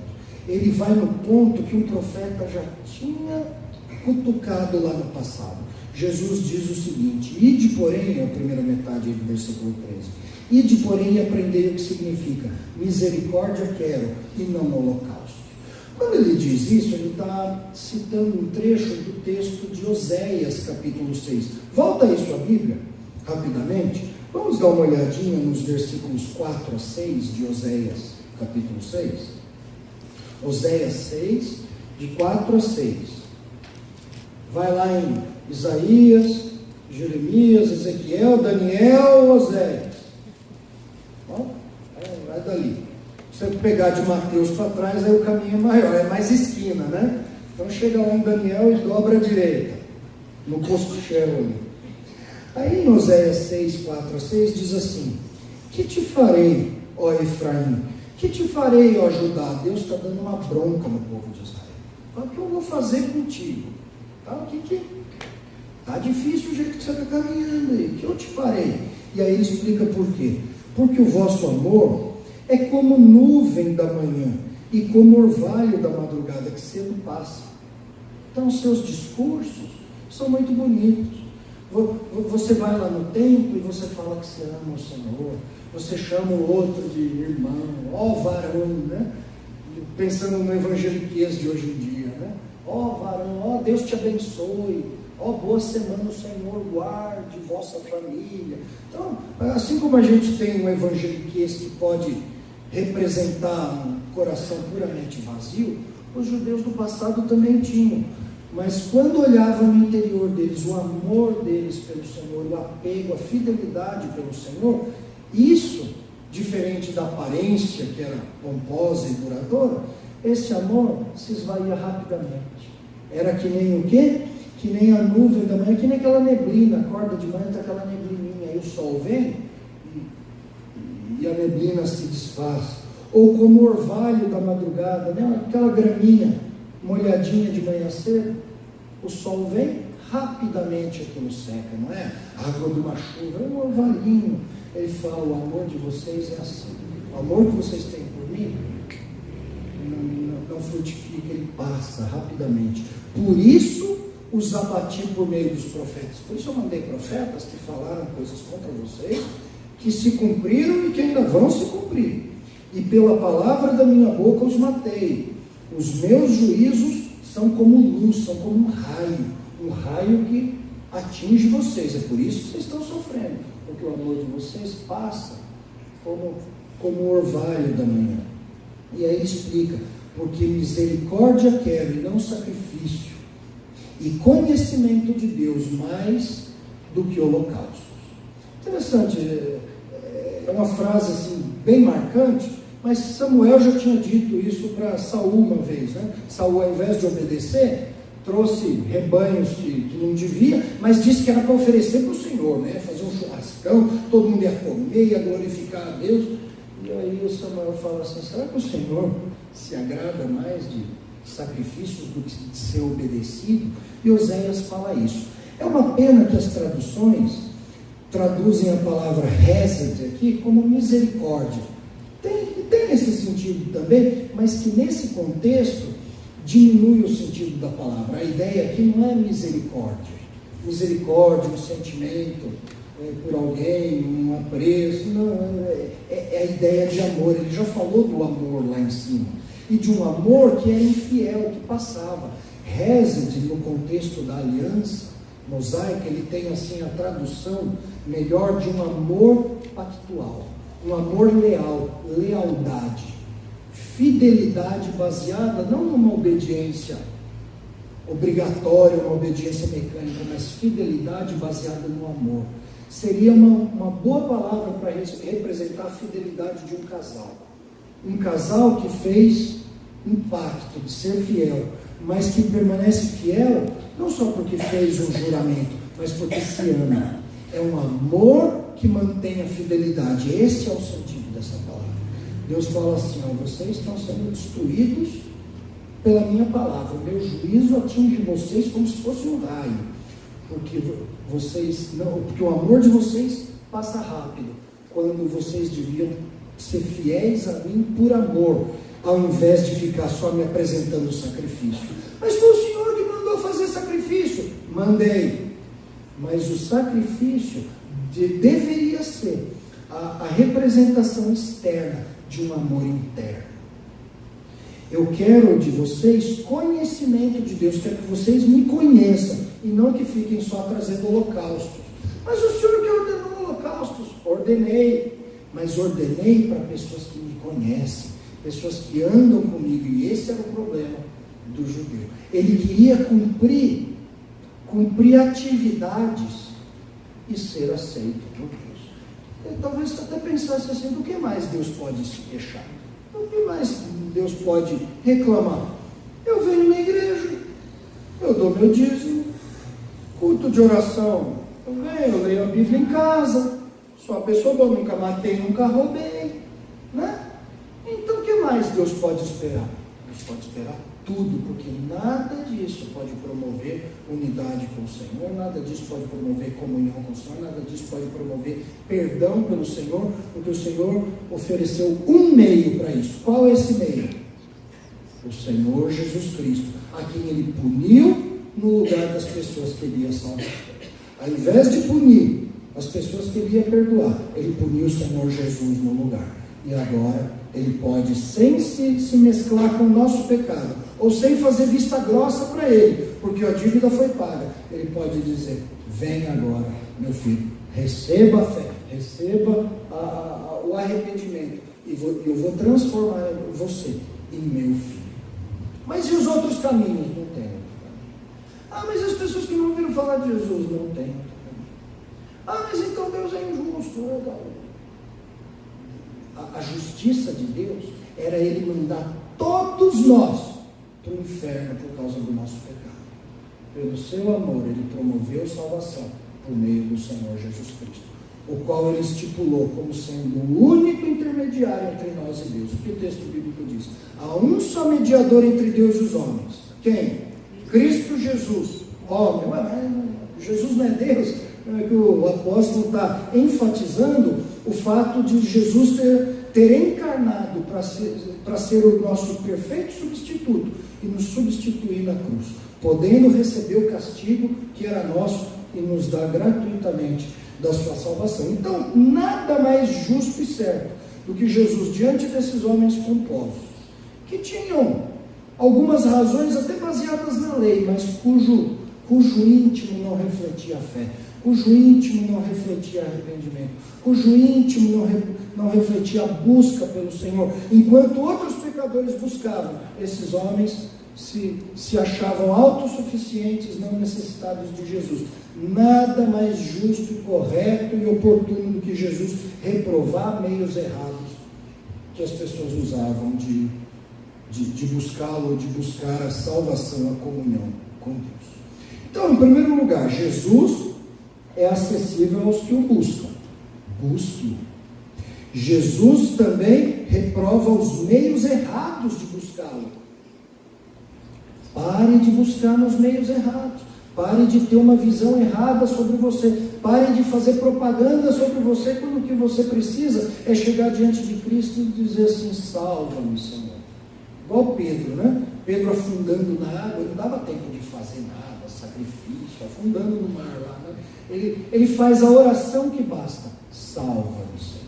Ele vai no ponto que um profeta já tinha cutucado lá no passado. Jesus diz o seguinte: ide, porém, é a primeira metade do versículo 13. Ide, porém, e aprendei o que significa misericórdia quero e não holocausto. Quando ele diz isso, ele está citando um trecho do texto de Oséias, capítulo 6. Volta aí sua Bíblia, rapidamente. Vamos dar uma olhadinha nos versículos 4 a 6 de Oséias, capítulo 6. Oséias 6, de 4 a 6. Vai lá em Isaías, Jeremias, Ezequiel, Daniel, Oséias. Vai dali. Se você pegar de Mateus para trás, aí o caminho é maior, é mais esquina, né? Então chega lá em Daniel e dobra à direita, no posto Shell ali. Aí em Oséias 6, 4 a 6 diz assim: que te farei, ó Efraim? Que te farei, ó Judá? Deus está dando uma bronca no povo de Israel. O que eu vou fazer contigo? Tá difícil o jeito que você está caminhando aí. O que eu te farei? E aí ele explica por quê. Porque o vosso amor é como nuvem da manhã e como orvalho da madrugada que cedo passa. Então os seus discursos são muito bonitos. Você vai lá no templo e você fala que você ama o Senhor. Você chama o outro de irmão, ó varão, né? Pensando no evangeliquez de hoje em dia, né? Ó varão, ó Deus te abençoe, ó boa semana o Senhor guarde vossa família. Então, assim como a gente tem um evangeliquez que pode representar um coração puramente vazio, os judeus do passado também tinham. Mas quando olhavam no interior deles o amor deles pelo Senhor, o apego, a fidelidade pelo Senhor, isso, diferente da aparência que era pomposa e duradoura, esse amor se esvaía rapidamente. Era que nem o quê? Que nem a nuvem da manhã, que nem aquela neblina. Acorda de manhã, está aquela neblininha, aí o sol vem e a neblina se desfaz. Ou como o orvalho da madrugada, né? Aquela graminha molhadinha de manhã cedo, o sol vem, rapidamente aquilo seca, não é? A água de uma chuva, é um orvalhinho. Ele fala: o amor de vocês é assim. O amor que vocês têm por mim não frutifica, ele passa rapidamente. Por isso os abati por meio dos profetas. Por isso eu mandei profetas que falaram coisas contra vocês, que se cumpriram e que ainda vão se cumprir. E pela palavra da minha boca os matei. Os meus juízos são como luz, são como um raio que atinge vocês. É por isso que vocês estão sofrendo, porque o amor de vocês passa como o orvalho da manhã. E aí ele explica: porque misericórdia quero e não sacrifício, e conhecimento de Deus mais do que holocaustos. Interessante, é uma frase assim, bem marcante, mas Samuel já tinha dito isso para Saul uma vez, né? Saul, ao invés de obedecer, trouxe rebanhos que não devia, mas disse que era para oferecer para o Senhor, né? Fazer um churrascão, todo mundo ia comer, ia glorificar a Deus. E aí o Samuel fala assim, será que o Senhor se agrada mais de sacrifícios do que de ser obedecido? E Oséias fala isso. É uma pena que as traduções traduzem a palavra hesed aqui como misericórdia. Tem esse sentido também, mas que nesse contexto diminui o sentido da palavra. A ideia aqui não é misericórdia. Misericórdia, um sentimento por alguém, um apreço, não, é a ideia de amor. Ele já falou do amor lá em cima, e de um amor que era infiel, que passava. Hesed, no contexto da aliança mosaica, ele tem assim a tradução melhor de um amor pactual, um amor leal, lealdade, fidelidade baseada não numa obediência obrigatória, uma obediência mecânica, mas fidelidade baseada no amor. Seria uma boa palavra para representar a fidelidade de um casal. Um casal que fez um pacto de ser fiel, mas que permanece fiel, não só porque fez um juramento, mas porque se ama. É um amor que mantém a fidelidade. Esse é o sentido dessa palavra. Deus fala assim, vocês estão sendo destruídos pela minha palavra. O meu juízo atinge vocês como se fosse um raio. Porque o amor de vocês passa rápido, quando vocês deviam ser fiéis a mim por amor, ao invés de ficar só me apresentando o sacrifício. Mas foi o Senhor que mandou fazer sacrifício. Mandei. Mas o sacrifício deveria ser a representação externa de um amor interno. Eu quero de vocês conhecimento de Deus, quero que vocês me conheçam, e não que fiquem só trazendo holocaustos. Mas o Senhor que ordenou holocaustos? Ordenei, mas ordenei para pessoas que me conhecem, pessoas que andam comigo, e esse era o problema do judeu. Ele queria cumprir atividades e ser aceito por Deus. Eu talvez até pensasse assim, do que mais Deus pode se queixar? O que mais Deus pode reclamar? Eu venho na igreja, eu dou meu dízimo, culto de oração, eu leio a Bíblia em casa, sou uma pessoa boa, nunca matei, nunca roubei, né? Então o que mais Deus pode esperar? Deus pode esperar tudo, porque nada disso pode promover unidade com o Senhor, nada disso pode promover comunhão com o Senhor, nada disso pode promover perdão pelo Senhor, porque o Senhor ofereceu um meio para isso. Qual é esse meio? O Senhor Jesus Cristo, a quem Ele puniu no lugar das pessoas que Ele ia salvar. Ao invés de punir as pessoas que Ele ia perdoar, Ele puniu o Senhor Jesus no lugar. E agora Ele pode, sem se mesclar com o nosso pecado, ou sem fazer vista grossa para Ele, porque a dívida foi paga, Ele pode dizer, vem agora, meu filho, receba a fé, receba o arrependimento, e eu vou transformar você em meu filho. Mas e os outros caminhos? Não tem outro caminho. Mas as pessoas que não ouviram falar de Jesus? Não tem outro caminho. Mas então Deus é injusto. A justiça de Deus era Ele mandar todos nós para o inferno por causa do nosso pecado. Pelo seu amor, Ele promoveu salvação por meio do Senhor Jesus Cristo, o qual Ele estipulou como sendo o único intermediário entre nós e Deus. O que o texto bíblico diz? Há um só mediador entre Deus e os homens. Quem? Cristo Jesus, homem. Jesus não é Deus? Não é que o apóstolo está enfatizando o fato de Jesus ter encarnado para ser o nosso perfeito substituto e nos substituir na cruz, podendo receber o castigo que era nosso e nos dar gratuitamente da sua salvação. Então, nada mais justo e certo do que Jesus diante desses homens pomposos, que tinham algumas razões até baseadas na lei, mas cujo íntimo não refletia a fé, cujo íntimo não refletia arrependimento, cujo íntimo não refletia a busca pelo Senhor. Enquanto outros pecadores buscavam, esses homens se achavam autossuficientes, não necessitados de Jesus. Nada mais justo, correto e oportuno do que Jesus reprovar meios errados que as pessoas usavam de buscá-lo, de buscar a salvação, a comunhão com Deus. Então, em primeiro lugar, Jesus é acessível aos que o buscam. Busque-o. Jesus também reprova os meios errados de buscá-lo. Pare de buscar nos meios errados. Pare de ter uma visão errada sobre você. Pare de fazer propaganda sobre você quando o que você precisa é chegar diante de Cristo e dizer assim: salva-me, Senhor. Igual Pedro, né? Pedro afundando na água, não dava tempo de fazer nada, sacrifício, afundando no mar lá, né? Ele faz a oração que basta: salva-me, Senhor.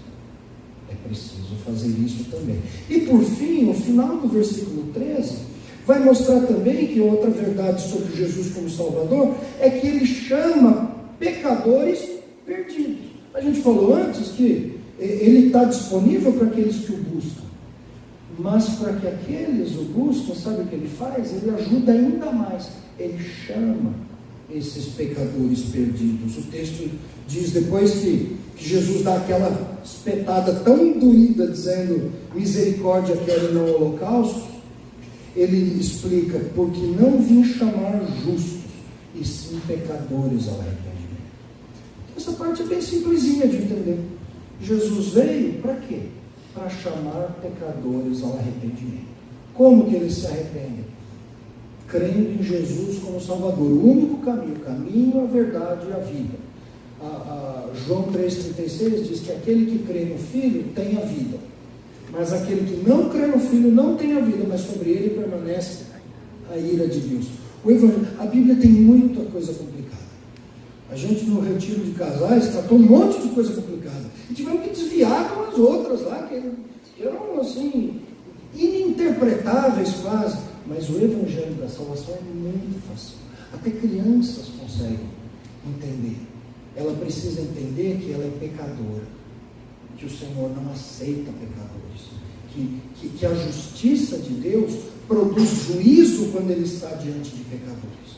É preciso fazer isso também. E por fim, no final do versículo 13, vai mostrar também que outra verdade sobre Jesus como Salvador é que ele chama pecadores perdidos. A gente falou antes que ele está disponível para aqueles que o buscam, mas para que aqueles o buscam, sabe o que ele faz? Ele ajuda ainda mais, ele chama esses pecadores perdidos. O texto diz, depois que Jesus dá aquela espetada tão doída, dizendo: misericórdia quero e não holocausto, ele explica: porque não vim chamar justos, e sim pecadores ao arrependimento. Essa parte é bem simplesinha de entender. Jesus veio para quê? Para chamar pecadores ao arrependimento. Como que eles se arrependem? Crendo em Jesus como Salvador, o único caminho, o caminho, a verdade e a vida. João 3,36 diz que aquele que crê no Filho tem a vida, mas aquele que não crê no Filho não tem a vida, mas sobre ele permanece a ira de Deus. A Bíblia tem muita coisa complicada. A gente no retiro de casais tratou um monte de coisa complicada, e tivemos que desviar com as outras lá, que eram assim, ininterpretáveis quase. Mas o Evangelho da salvação é muito fácil. Até crianças conseguem entender. Ela precisa entender que ela é pecadora, que o Senhor não aceita pecadores, que a justiça de Deus produz juízo quando Ele está diante de pecadores.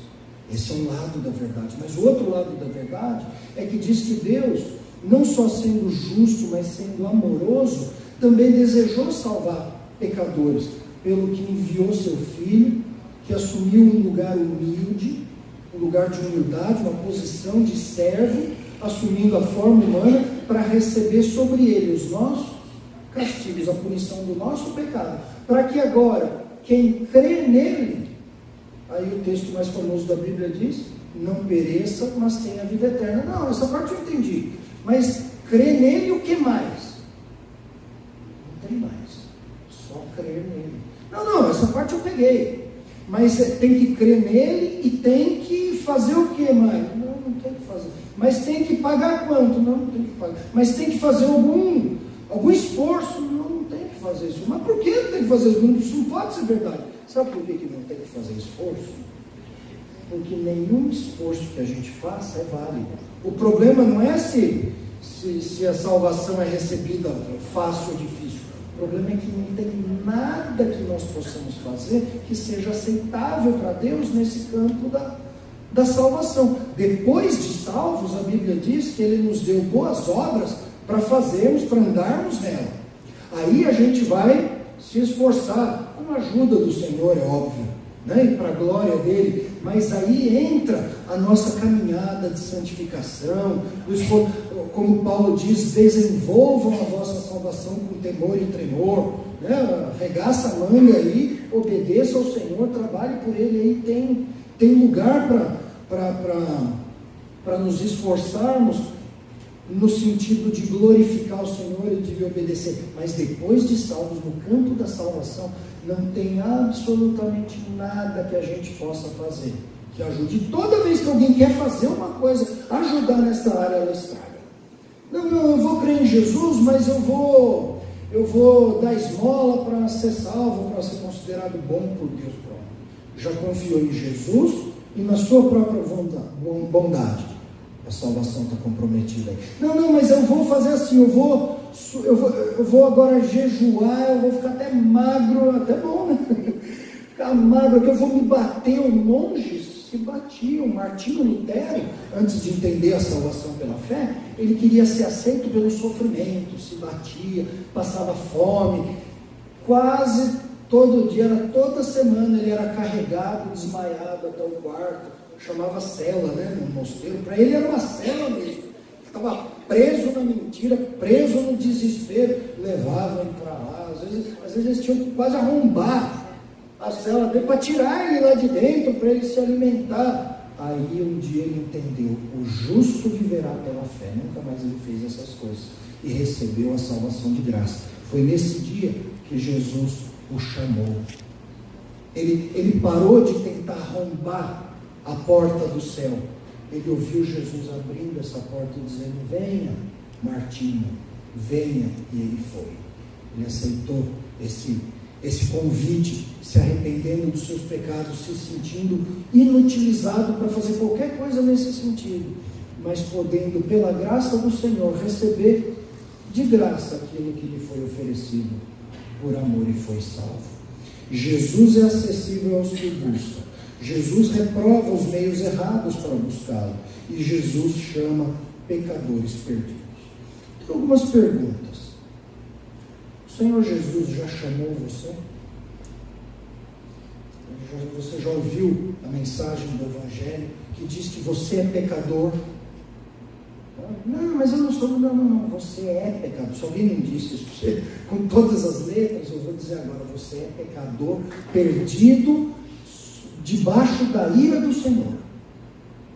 Esse é um lado da verdade. Mas o outro lado da verdade é que diz que Deus, não só sendo justo, mas sendo amoroso, também desejou salvar pecadores, pelo que enviou seu Filho, que assumiu um lugar humilde, um lugar de humildade, uma posição de servo, assumindo a forma humana, para receber sobre ele os nossos castigos, a punição do nosso pecado, para que agora, quem crê nele, aí o texto mais famoso da Bíblia diz: não pereça, mas tenha vida eterna. Não, essa parte eu entendi, mas crê nele, o que mais? Não tem mais, só crer nele. Não, essa parte eu peguei, mas tem que crer nele e tem que fazer o que mais? Não tem que fazer. Mas tem que pagar quanto? Não tem que pagar. Mas tem que fazer algum esforço? Não tem que fazer isso. Mas por que não tem que fazer isso? Isso não pode ser verdade. Sabe por que não tem que fazer esforço? Porque nenhum esforço que a gente faça é válido. O problema não é se a salvação é recebida fácil ou difícil. O problema é que não tem nada que nós possamos fazer que seja aceitável para Deus nesse campo da salvação. Depois de salvos, a Bíblia diz que Ele nos deu boas obras para fazermos, para andarmos nela. Aí a gente vai se esforçar, com a ajuda do Senhor, é óbvio, né? E para a glória dele. Mas aí entra a nossa caminhada de santificação, como Paulo diz: desenvolvam a vossa salvação com temor e tremor, né? Arregaça a manga aí, obedeça ao Senhor, trabalhe por ele aí, tem lugar para nos esforçarmos no sentido de glorificar o Senhor e de lhe obedecer. Mas depois de salvos, no campo da salvação, não tem absolutamente nada que a gente possa fazer que ajude. Toda vez que alguém quer fazer uma coisa, ajudar nessa área, ela estraga. Não, eu vou crer em Jesus, mas eu vou dar esmola para ser salvo, para ser considerado bom por Deus. Pronto. Já confiou em Jesus e na sua própria bondade. A salvação está comprometida aí. Não, mas eu vou fazer assim, eu vou agora jejuar, eu vou ficar até magro, até bom, né? amado, que eu vou me bater. Os monges se batiam. Martinho Lutero, antes de entender a salvação pela fé, ele queria ser aceito pelo sofrimento, se batia, passava fome, quase todo dia, toda semana ele era carregado, desmaiado até o quarto, chamava cela, né, no mosteiro. Para ele era uma cela mesmo, estava preso na mentira, preso no desespero, levavam ele para lá, às vezes eles tinham que quase arrombar a cela dele para tirar ele lá de dentro, para ele se alimentar. Aí um dia ele entendeu: o justo viverá pela fé. Nunca mais ele fez essas coisas e recebeu a salvação de graça. Foi nesse dia que Jesus o chamou. Ele parou de tentar arrombar a porta do céu. Ele ouviu Jesus abrindo essa porta e dizendo: venha, Martinho, venha. E ele foi. Ele aceitou esse convite, se arrependendo dos seus pecados, se sentindo inutilizado para fazer qualquer coisa nesse sentido, mas podendo, pela graça do Senhor, receber de graça aquilo que lhe foi oferecido por amor, e foi salvo. Jesus é acessível aos que buscam. Jesus reprova os meios errados para buscá-lo, e Jesus chama pecadores perdidos. Tem algumas perguntas. O Senhor Jesus já chamou você? Você já ouviu a mensagem do Evangelho que diz que você é pecador? Não, mas eu não sou. Não, você é pecador. Se alguém não disse isso para você, com todas as letras, eu vou dizer agora: você é pecador, perdido, debaixo da ira do Senhor.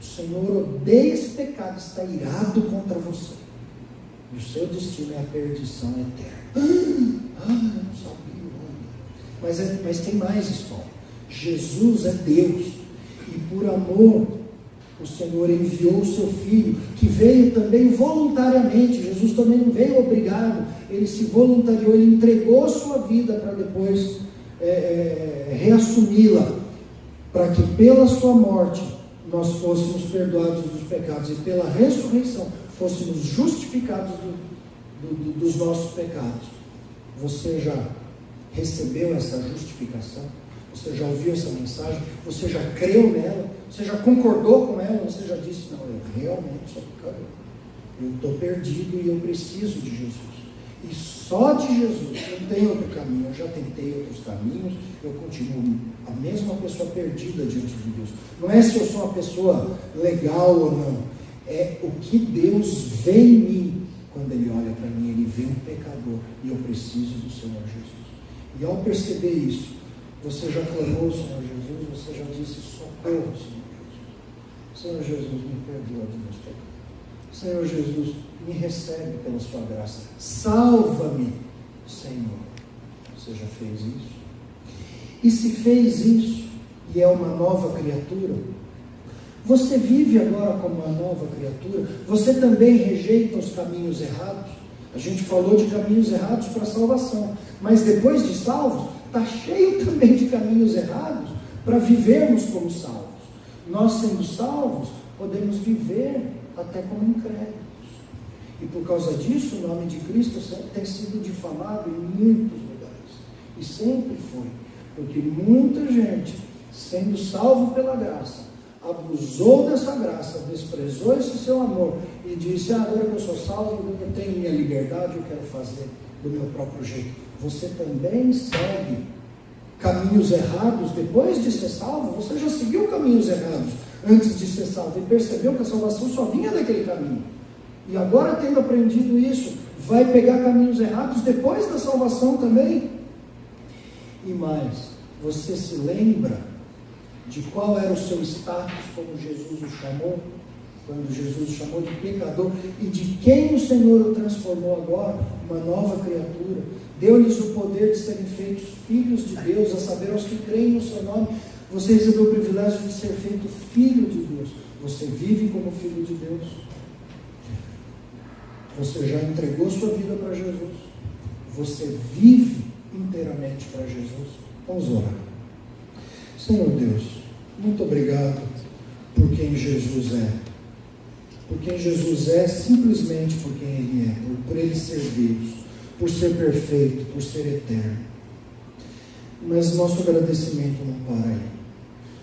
O Senhor odeia esse pecado, está irado contra você. E o seu destino é a perdição eterna. Eu não sabia. Mas tem mais história. Jesus é Deus, e por amor o Senhor enviou o seu Filho, que veio também voluntariamente. Jesus também não veio obrigado, ele se voluntariou, ele entregou a sua vida para depois reassumi-la, para que pela sua morte nós fôssemos perdoados dos pecados, e pela ressurreição fôssemos justificados dos nossos pecados. Você já recebeu essa justificação? Você já ouviu essa mensagem? Você já creu nela? Você já concordou com ela? Você já disse: não, eu realmente sou pecador, eu estou perdido e eu preciso de Jesus, e só de Jesus, não tem outro caminho. Eu já tentei outros caminhos, eu continuo a mesma pessoa perdida diante de Deus. Não é se eu sou uma pessoa legal ou não, é o que Deus vê em mim. Quando Ele olha para mim, Ele vê um pecador, e eu preciso do Senhor Jesus. E ao perceber isso, você já clamou ao Senhor Jesus, você já disse: socorro, Senhor Jesus. Senhor Jesus, me perdoa dos meus pecados. Senhor Jesus, me recebe pela sua graça. Salva-me, Senhor. Você já fez isso? E se fez isso e é uma nova criatura, você vive agora como uma nova criatura? Você também rejeita os caminhos errados? A gente falou de caminhos errados para a salvação, mas depois de salvos, está cheio também de caminhos errados para vivermos como salvos. Nós, sendo salvos, podemos viver até como incrédulos. E por causa disso, o nome de Cristo tem sido difamado em muitos lugares. E sempre foi. Porque muita gente, sendo salvo pela graça, abusou dessa graça, desprezou esse seu amor e disse: agora que eu sou salvo, eu tenho minha liberdade, eu quero fazer do meu próprio jeito. Você também segue caminhos errados depois de ser salvo? Você já seguiu caminhos errados antes de ser salvo e percebeu que a salvação só vinha daquele caminho. E agora, tendo aprendido isso, vai pegar caminhos errados depois da salvação também? E mais, você se lembra de qual era o seu status como Jesus o chamou? Quando Jesus o chamou de pecador, e de quem o Senhor o transformou agora? Uma nova criatura. Deu-lhes o poder de serem feitos filhos de Deus, a saber, aos que creem no seu nome. Você recebeu o privilégio de ser feito filho de Deus. Você vive como filho de Deus. Você já entregou sua vida para Jesus. Você vive inteiramente para Jesus. Vamos orar. Senhor Deus, muito obrigado por quem Jesus é. Por quem Jesus é, simplesmente por quem Ele é. Por Ele ser Deus, por ser perfeito, por ser eterno. Mas nosso agradecimento não para aí.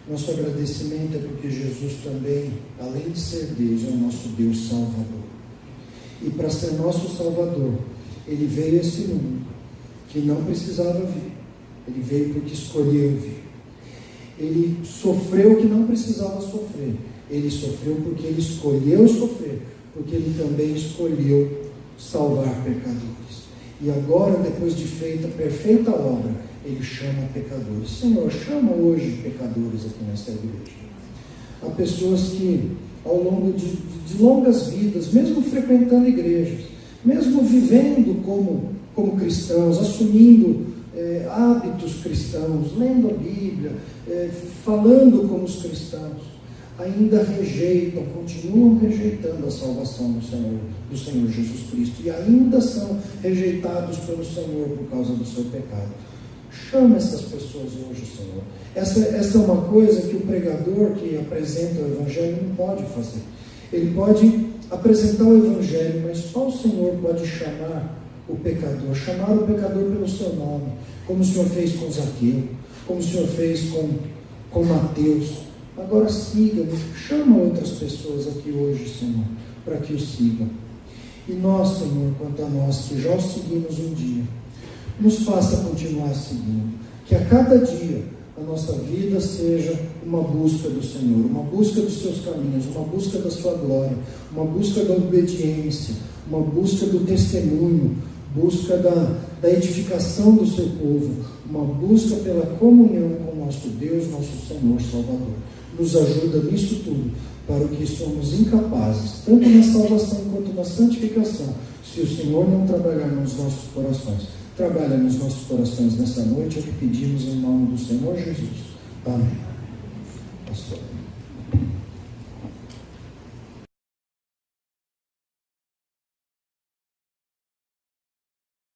Nosso agradecimento é porque Jesus também, além de ser Deus, é o nosso Deus Salvador. E para ser nosso Salvador, Ele veio a esse mundo, que não precisava vir. Ele veio porque escolheu vir. Ele sofreu o que não precisava sofrer. Ele sofreu porque Ele escolheu sofrer, porque Ele também escolheu salvar pecadores. E agora, depois de feita a perfeita obra, Ele chama pecadores. Senhor, chama hoje pecadores aqui nesta igreja. Há pessoas que, ao longo de longas vidas, mesmo frequentando igrejas, mesmo vivendo como cristãos, assumindo hábitos cristãos, lendo a Bíblia, falando como os cristãos, ainda rejeitam, continuam rejeitando a salvação do Senhor Jesus Cristo, e ainda são rejeitados pelo Senhor por causa do seu pecado. Chama essas pessoas hoje, Senhor. Essa é uma coisa que o pregador que apresenta o Evangelho não pode fazer. Ele pode apresentar o Evangelho, mas só o Senhor pode chamar o pecador pelo seu nome, como o Senhor fez com Zaqueu, como o Senhor fez com Mateus. Agora siga, chama outras pessoas aqui hoje, Senhor, para que o sigam. E nós, Senhor, quanto a nós, que já o seguimos um dia, nos faça continuar seguindo, que a cada dia a nossa vida seja uma busca do Senhor, uma busca dos seus caminhos, uma busca da sua glória, uma busca da obediência, uma busca do testemunho, busca da edificação do seu povo, uma busca pela comunhão com o nosso Deus, nosso Senhor Salvador. Nos ajuda nisso tudo, para o que somos incapazes, tanto na salvação quanto na santificação, se o Senhor não trabalhar nos nossos corações. Trabalha nos nossos corações nessa noite, é o que pedimos em nome do Senhor Jesus. Amém. Pastor.